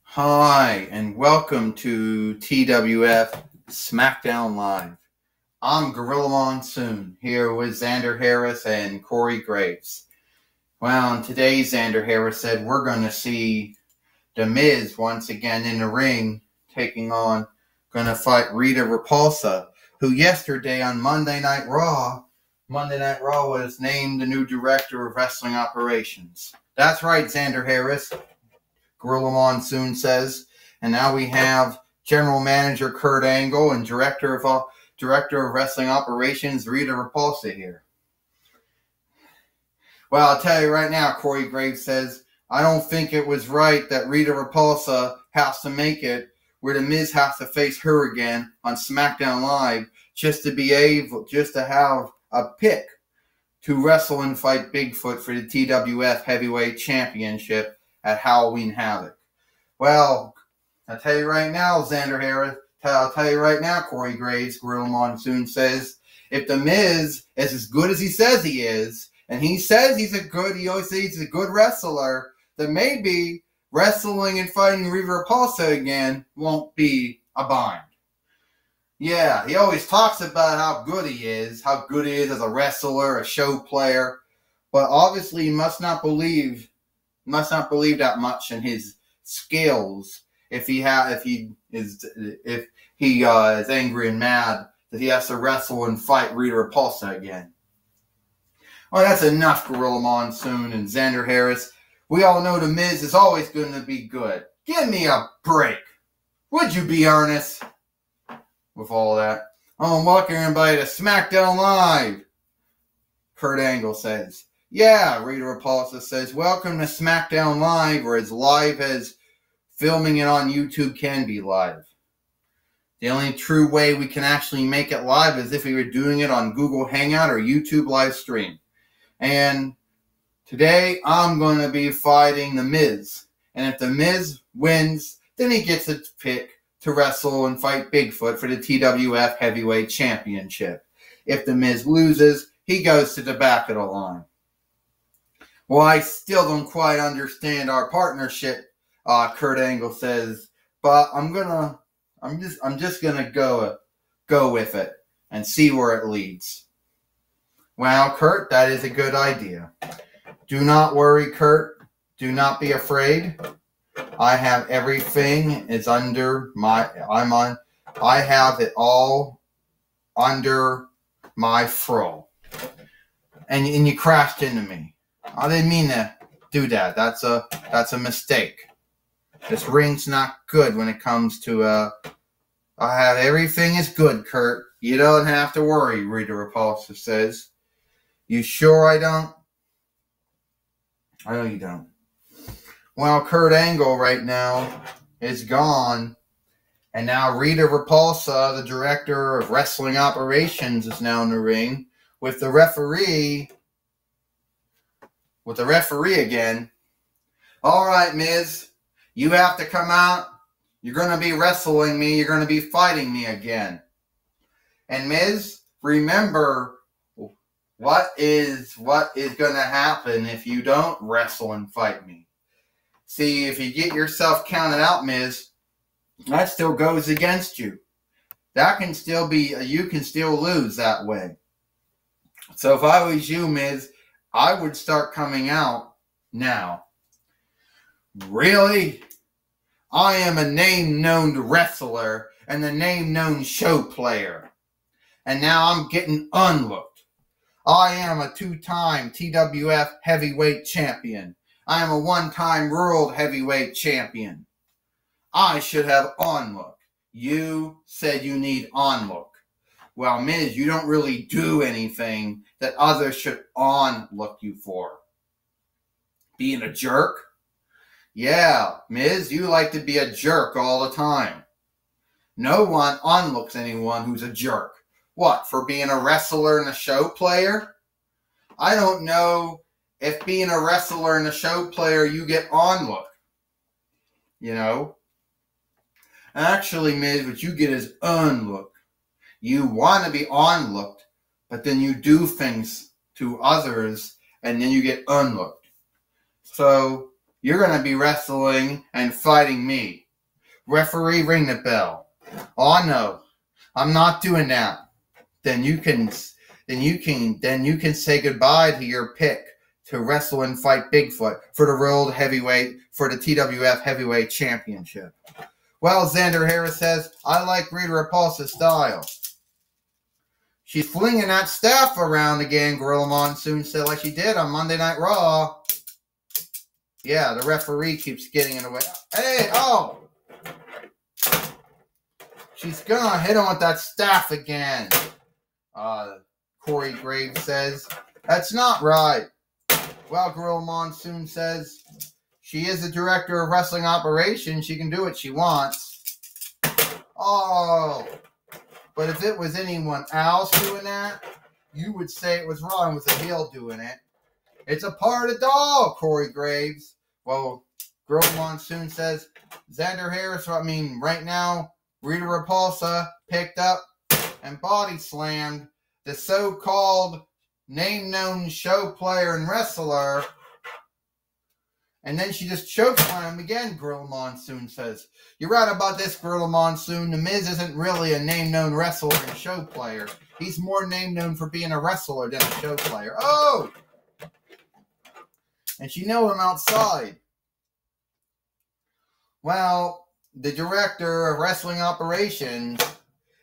Hi, and welcome to TWF SmackDown Live. I'm Gorilla Monsoon, here with Xander Harris and Corey Graves. Well, and today Xander Harris said we're going to see The Miz once again in the ring, going to fight Rita Repulsa, who yesterday on Monday Night Raw was named the new director of wrestling operations. That's right, Xander Harris, Gorilla Monsoon says. And now we have General Manager Kurt Angle and Director of Wrestling Operations Rita Repulsa here. Well, I'll tell you right now, Corey Graves says, I don't think it was right that Rita Repulsa has to make it where The Miz has to face her again on SmackDown Live just to have a pick to wrestle and fight Bigfoot for the TWF Heavyweight Championship at Halloween Havoc. Well, I'll tell you right now, Xander Harris, I'll tell you right now, Corey Graves, Gorilla Monsoon says, if The Miz is as good as he says he is, and he says he always says he's a good wrestler, then maybe wrestling and fighting Rita Repulsa again won't be a bind. Yeah, he always talks about how good he is as a wrestler, a show player, but obviously he must not believe that much in his skills if he is angry and mad that he has to wrestle and fight Rita Repulsa again. Well, that's enough, Gorilla Monsoon and Xander Harris. We all know The Miz is always going to be good. Give me a break. Would you be earnest with all that? Oh, welcome everybody to SmackDown Live, Kurt Angle says. Yeah, Rita Repulsa says, welcome to SmackDown Live, or as live as filming it on YouTube can be live. The only true way we can actually make it live is if we were doing it on Google Hangout or YouTube live stream. And today I'm going to be fighting The Miz. And if The Miz wins, then he gets a pick to wrestle and fight Bigfoot for the TWF Heavyweight Championship. If The Miz loses, he goes to the back of the line. Well, I still don't quite understand our partnership, Kurt Angle says, but I'm just gonna go with it and see where it leads. Well, Kurt, that is a good idea. Do not worry, Kurt. Do not be afraid. I have everything I have it all under my frill. And you crashed into me. I didn't mean to do that. That's a mistake. This ring's not good when it comes to I have everything is good, Kurt. You don't have to worry, Rita Repulsa says. You sure I don't? I know you don't. Well, Kurt Angle right now is gone. And now Rita Repulsa, the Director of Wrestling Operations, is now in the ring with the referee again. All right, Miz, you have to come out. You're going to be wrestling me. You're going to be fighting me again. And Miz, remember what is going to happen if you don't wrestle and fight me. See, if you get yourself counted out, Miz, that still goes against you. That can still be, you can still lose that way. So if I was you, Miz, I would start coming out now. Really? I am a name-known wrestler and a name-known show player. And now I'm getting unlooked. I am a two-time TWF Heavyweight Champion. I am a one-time World Heavyweight Champion. I should have onlook. You said you need onlook. Well, Miz, you don't really do anything that others should onlook you for. Being a jerk? Yeah, Miz, you like to be a jerk all the time. No one onlooks anyone who's a jerk. What, for being a wrestler and a show player? I don't know if being a wrestler and a show player you get onlook. You know? Actually, Miz, what you get is unlook. You want to be onlooked, but then you do things to others, and then you get unlooked. So, You're going to be wrestling and fighting me. Referee, ring the bell. Oh no, I'm not doing that. Then you can say goodbye to your pick to wrestle and fight Bigfoot for the TWF Heavyweight Championship. Well, Xander Harris says, I like Rita Repulsa's style. She's flinging that staff around again, Gorilla Monsoon said, like she did on Monday Night Raw. Yeah, the referee keeps getting in the way. Hey, oh! She's gonna hit him with that staff again. Corey Graves says, that's not right. Well, Gorilla Monsoon says, she is the director of wrestling operations. She can do what she wants. Oh, but if it was anyone else doing that, you would say it was wrong with the heel doing it. It's a part of the doll, Corey Graves. Well, Gorilla Monsoon says, Xander Harris, right now, Rita Repulsa picked up and body slammed the so-called name-known show player and wrestler, and then she just chokeslammed him again, Gorilla Monsoon says. You're right about this, Gorilla Monsoon. The Miz isn't really a name-known wrestler and show player. He's more name-known for being a wrestler than a show player. Oh! And she nailed him outside. Well, the director of wrestling operations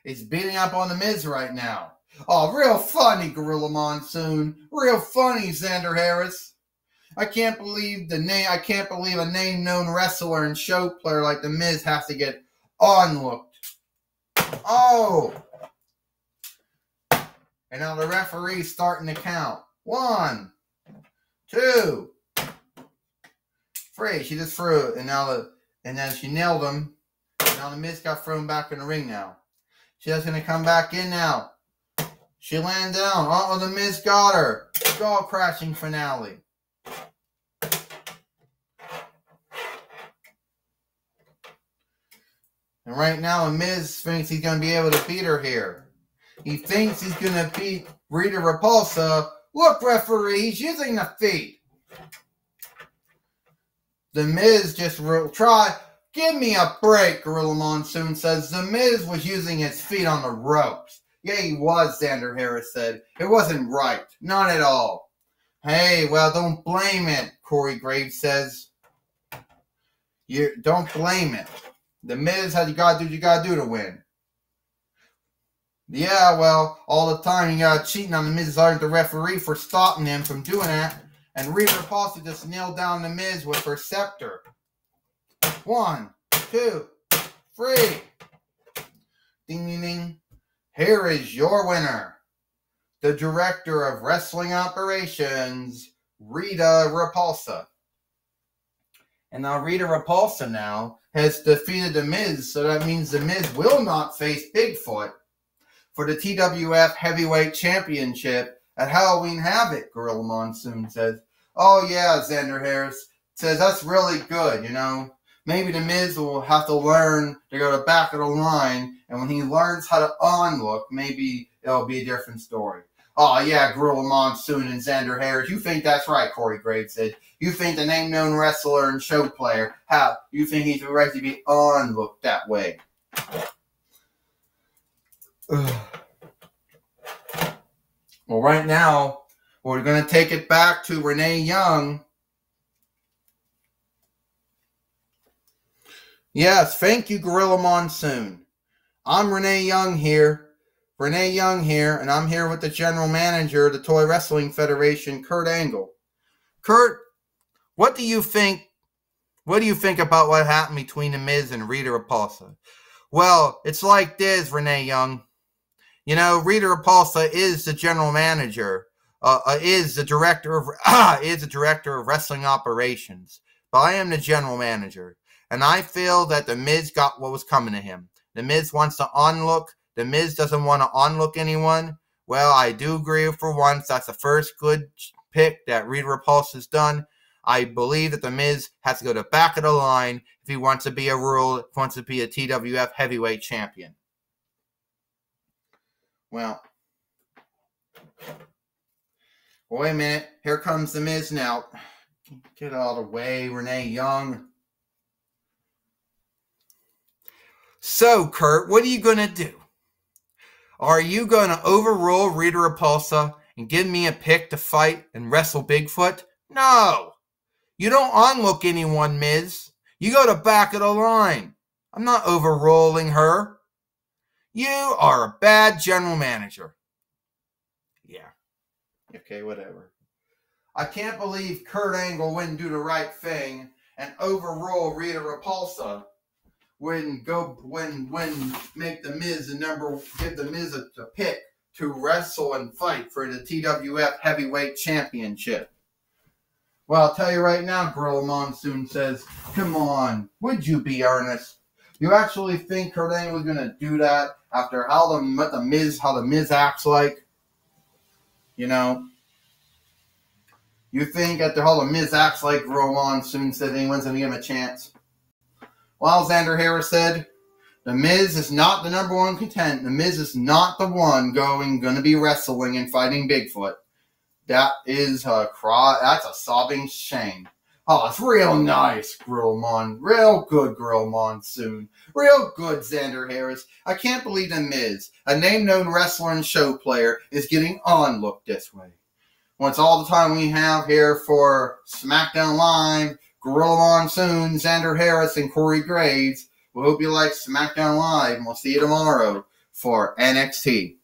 is beating up on the Miz right now. Oh, real funny, Gorilla Monsoon. Real funny, Xander Harris. I can't believe a name-known wrestler and show player like the Miz has to get onlooked. Oh! And now the referee's starting to count. 1, 2, 3. She just threw it, and then she nailed him. Now the Miz got thrown back in the ring now. She's just going to come back in now. She landed down. Uh-oh, the Miz got her. Skull crashing finale. And right now, the Miz thinks he's going to be able to beat her here. He thinks he's going to beat Rita Repulsa. Look, referee, he's using the feet. The Miz just try. Give me a break, Gorilla Monsoon says. The Miz was using his feet on the ropes. Yeah, he was, Xander Harris said. It wasn't right. Not at all. Hey, well, don't blame it, Corey Graves says. You don't blame it. The Miz had you gotta do to win. Yeah, well, all the time you got cheating on the Miz, arguing the referee for stopping him from doing that. And Rita Repulsa just nailed down the Miz with her scepter. 1, 2, 3. Ding, ding, ding. Here is your winner, the director of wrestling operations, Rita Repulsa. And now Rita Repulsa now has defeated The Miz, so that means The Miz will not face Bigfoot for the TWF Heavyweight Championship at Halloween Havoc, Gorilla Monsoon says. Oh yeah, Xander Harris says, that's really good, you know. Maybe The Miz will have to learn to go to the back of the line, and when he learns how to onlook, maybe it'll be a different story. Oh, yeah, Gorilla Monsoon and Xander Harris. You think that's right, Corey Graves said. You think the name-known wrestler and show player, you think he's right to be onlooked that way. Well, right now, we're going to take it back to Renee Young. Yes, thank you, Gorilla Monsoon. I'm Renee Young here. Renee Young here, and I'm here with the general manager of the Toy Wrestling Federation, Kurt Angle. Kurt, what do you think? What do you think about what happened between The Miz and Rita Repulsa? Well, it's like this, Renee Young. You know, Rita Repulsa is the general manager, is the director of wrestling operations. But I am the general manager. And I feel that The Miz got what was coming to him. The Miz wants to onlook. The Miz doesn't want to onlook anyone. Well, I do agree for once. That's the first good pick that Rita Repulsa's done. I believe that The Miz has to go to the back of the line if he wants to be a TWF heavyweight champion. Well, wait a minute. Here comes The Miz now. Get out of the way, Renee Young. So, Kurt, what are you going to do? Are you going to overrule Rita Repulsa and give me a pick to fight and wrestle Bigfoot? No. You don't unlook anyone, Miz. You go to back of the line. I'm not overruling her. You are a bad general manager. Yeah. Okay, whatever. I can't believe Kurt Angle wouldn't do the right thing and overrule Rita Repulsa when make the Miz give the Miz a pick to wrestle and fight for the TWF Heavyweight Championship. Well, I'll tell you right now, Gorilla Monsoon says, come on, would you be earnest? You actually think Kurt Angle was gonna do that after how the Miz acts like? You know? You think after how the Miz acts like, Gorilla Monsoon said anyone's gonna give him a chance? Well, Xander Harris said, the Miz is not the number one contender. The Miz is not the one going to be wrestling and fighting Bigfoot. That is a cry. That's a sobbing shame. Oh, it's real nice, real good, Gorilla Monsoon. Real good, Xander Harris. I can't believe the Miz, a name-known wrestler and show player, is getting on-looked this way. Well, it's all the time we have here for SmackDown Live, Gorilla Monsoon, Xander Harris, and Corey Graves. We hope you like SmackDown Live, and we'll see you tomorrow for NXT.